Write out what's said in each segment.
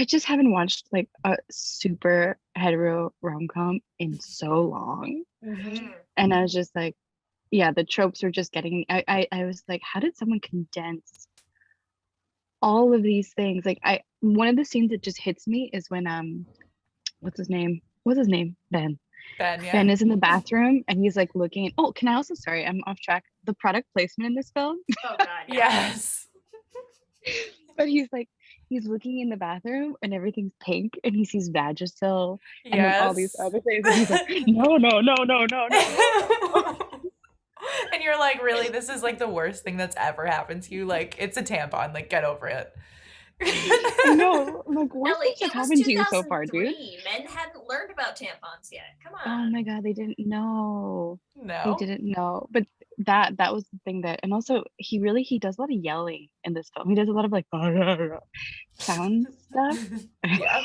I just haven't watched like a super hetero rom-com in so long. Mm-hmm. And I was just like, yeah, the tropes were just getting I was like, how did someone condense all of these things? Like one of the scenes that just hits me is when what's his name? What's his name? Ben. Ben, Ben yeah. is in the bathroom and he's like looking. Oh, can I also, sorry, I'm off track. The product placement in this film. Oh God, yeah. Yes. But he's looking in the bathroom and everything's pink and he sees Vagisil and then all these Yes. other things and he's like, no, no, no, no, no, no. And you're like, really, this is like the worst thing that's ever happened to you. Like, it's a tampon. Like, get over it. I know. Like, worst Ellie, things have it was happened to you so far, dude. 2003. Men hadn't learned about tampons yet. Come Oh on. my God, they didn't know. They No. didn't know. But that was the thing that, and also he does a lot of yelling in this film. He does a lot of like sound stuff. Yeah.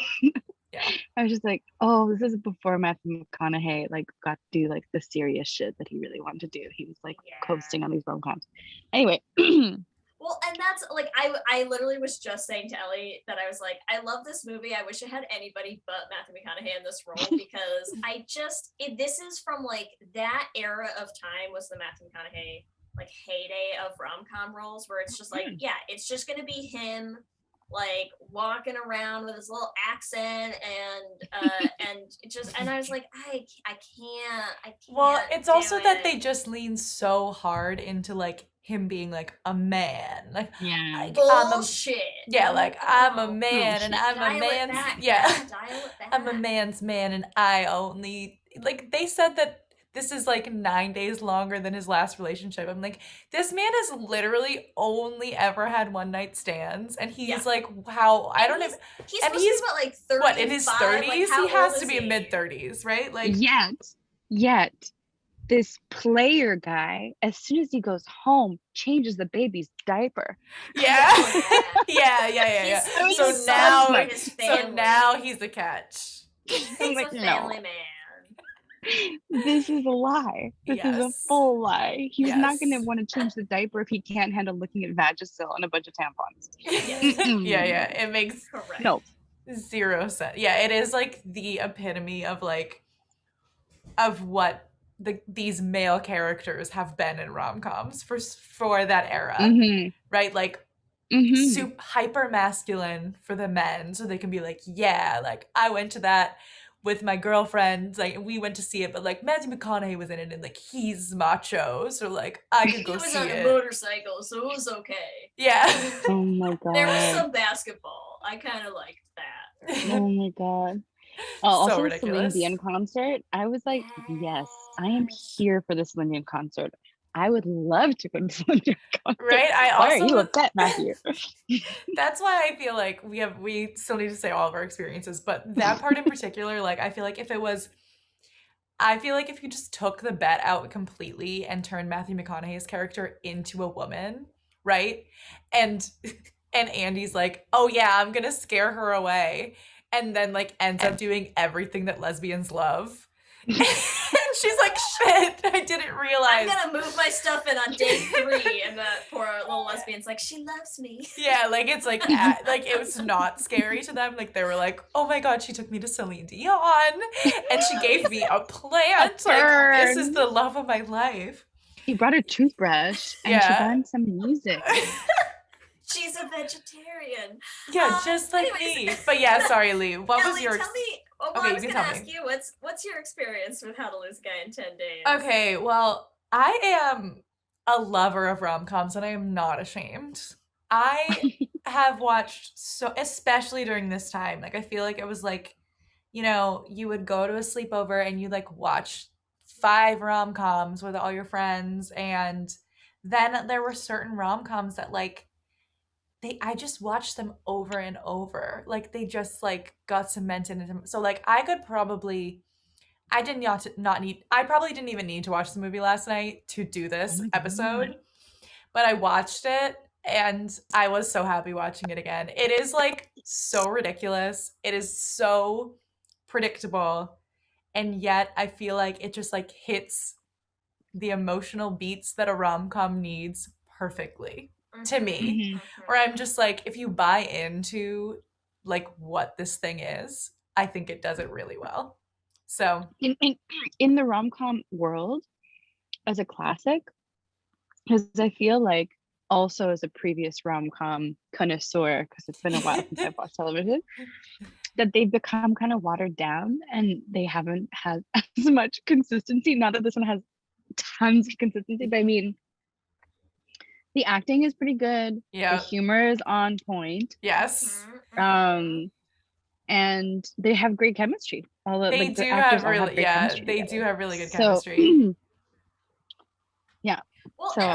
Yeah. I was just like, oh, this is before Matthew McConaughey like got to do like the serious shit that he really wanted to do. He was like coasting on these rom-coms. Anyway. Well, and that's like I literally was just saying to Ellie that I was like, I love this movie. I wish it had anybody but Matthew McConaughey in this role because this is from like that era of time was the Matthew McConaughey like heyday of rom-com roles where it's just like, yeah, it's just gonna be him like walking around with his little accent and I was like, I can't. Well, it's also do that it. they just lean so hard into like him being like a man. Like, Yeah. Bullshit. Like I'm a man and I'm Dial a it man's back. yeah. Dial it back. I'm a man's man and I only like they said that this is like 9 days longer than his last relationship. I'm like, this man has literally only ever had one night stands, and he's like, how I don't even. He's and supposed to be about like 35. What in his 30s? Like, how he has old to is be in he? mid 30s, right? Like Yet this player guy, as soon as he goes home, changes the baby's diaper. Yeah. Yeah. He's So so for his family. now he's the catch. He's like, a family man. This is a lie. This is a full lie. He's not going to want to change the diaper if he can't handle looking at Vagisil and a bunch of tampons. Yeah. It makes zero sense. Yeah, it is like the epitome of like of what these male characters have been in rom-coms for that era, right? Like super hyper masculine for the men, so they can be like, yeah, like I went to that with my girlfriend, like we went to see it, but like Matthew McConaughey was in it and like he's macho, so like I could go see it. He was on a motorcycle, so it was okay. Yeah. Oh my God. There was some basketball. I kind of liked that. Oh my God. Oh, So also ridiculous. Celine Dion concert. I was like, yes, I am here for the Celine Dion concert. I would love to go to Celine Dion concert. Right? Why are you upset, Matthew? That's why I feel like we still need to say all of our experiences, but that part in particular, like I feel like if you just took the bet out completely and turned Matthew McConaughey's character into a woman, right? And Andy's like, oh yeah, I'm gonna scare her away, and then like ends up doing everything that lesbians love. And she's like, shit, I didn't realize. I'm gonna move my stuff in on day 3, and the poor little lesbian's like, she loves me. Yeah, like it's like it was not scary to them. Like they were like, oh my God, she took me to Celine Dion and she gave me a plant. Like this is the love of my life. He brought a toothbrush and she brought some music. She's a vegetarian. Yeah, just like me. But yeah, sorry, Lee. What was your? Tell me. Oh, well, okay, I was gonna ask you, what's your experience with How to Lose a Guy in 10 Days? Okay, well, I am a lover of rom-coms and I am not ashamed. I have watched especially during this time. Like I feel like it was like, you know, you would go to a sleepover and you like watch 5 rom-coms with all your friends, and then there were certain rom-coms that like I just watched them over and over. Like they just like got cemented into. So like I probably didn't even need to watch the movie last night to do this episode. But I watched it and I was so happy watching it again. It is like so ridiculous. It is so predictable. And yet I feel like it just like hits the emotional beats that a rom-com needs perfectly. To me, where I'm just like, if you buy into like what this thing is, I think it does it really well. So In the rom-com world, as a classic, because I feel like also as a previous rom-com connoisseur, because it's been a while since I've watched television, that they've become kind of watered down and they haven't had as much consistency. Not that this one has tons of consistency, but I mean, the acting is pretty good. yeah, The humor is on point. yes, And they have great chemistry. All the they like do the actors have all have really, great yeah, chemistry they together. do have really good So chemistry. yeah. Well, So and